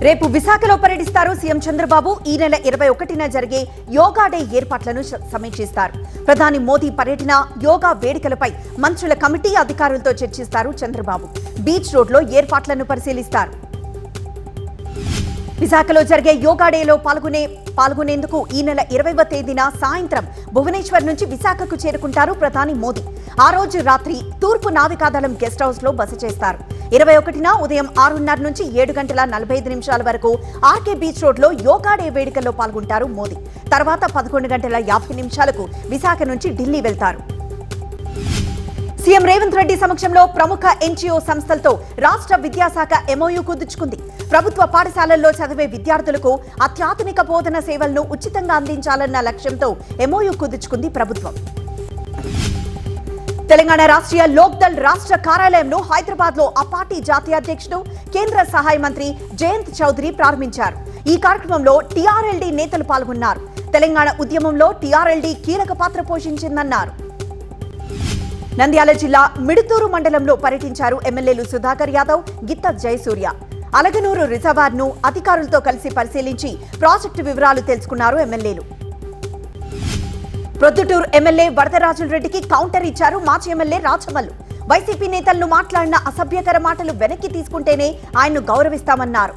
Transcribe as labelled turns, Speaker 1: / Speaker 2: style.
Speaker 1: రేపు విశాఖలో పర్యటిస్తారు సీఎం చంద్రబాబు. ఈ నెల 21న జరిగే యోగా డే ఏర్పాట్లను సమీక్షిస్తారు. ప్రధాని మోదీ పర్యటన, యోగా వేడుకలపై మంత్రుల కమిటీ అధికారులతో చర్చిస్తారు చంద్రబాబు. బీచ్ రోడ్లో ఏర్పాట్లను పరిశీలిస్తారు. విశాఖలో జరిగే యోగా డేలో పాల్గొనేందుకు ఈ నెల 20వ తేదీన సాయంత్రం భువనేశ్వర్ నుంచి విశాఖకు చేరుకుంటారు ప్రధాని మోదీ. ఆ రోజు రాత్రి తూర్పు నావికాదళం గెస్ట్ హౌస్ లో బస చేస్తారు. 21న ఉదయం 6:30 నుంచి 7:45 వరకు ఆర్కే బీచ్ రోడ్ లో యోగా డే వేడుకల్లో పాల్గొంటారు మోదీ. తర్వాత 11:50 విశాఖ నుంచి ఢిల్లీ వెళ్తారు. సీఎం రేవంత్ రెడ్డి సమక్షంలో ప్రముఖ ఎన్జీఓ సంస్థలతో రాష్ట్ర విద్యాశాఖ ఎంఓయూ కుదుర్చుకుంది. ప్రభుత్వ పాఠశాలల్లో చదివే విద్యార్థులకు అత్యాధునిక బోధన సేవలను ఉచితంగా అందించాలన్న లక్ష్యంతో ఎంఓయూ కుదుర్చుకుంది ప్రభుత్వం. తెలంగాణ రాష్ట్రీయ లోక్దళ్ రాష్ట్ర కార్యాలయంలో హైదరాబాద్ లో ఆ పార్టీ జాతీయ అధ్యక్షుడు, కేంద్ర సహాయ మంత్రి జయంత్ చౌదరి ప్రారంభించారు. ఈ కార్యక్రమంలో టీఆర్ఎల్డీ నేతలు పాల్గొన్నారు. తెలంగాణ ఉద్యమంలో టీఆర్ఎల్డీ కీలక పాత్ర పోషించిందన్నారు. నంద్యాల జిల్లా మిడుతూరు మండలంలో పర్యటించారు ఎమ్మెల్యేలు సుధాకర్ యాదవ్, గిత్త జయసూర్య. అలగనూరు రిజర్వాయర్ ను అధికారులతో కలిసి పరిశీలించి ప్రాజెక్టు వివరాలు తెలుసుకున్నారు ఎమ్మెల్యేలు. ప్రొద్దుటూరు ఎమ్మెల్యే వరదరాజులరెడ్డికి కౌంటర్ ఇచ్చారు మాజీ ఎమ్మెల్యే రాచమల్లు. వైసీపీ నేతలను మాట్లాడిన అసభ్యకర మాటలు వెనక్కి తీసుకుంటేనే ఆయన్ను గౌరవిస్తామన్నారు.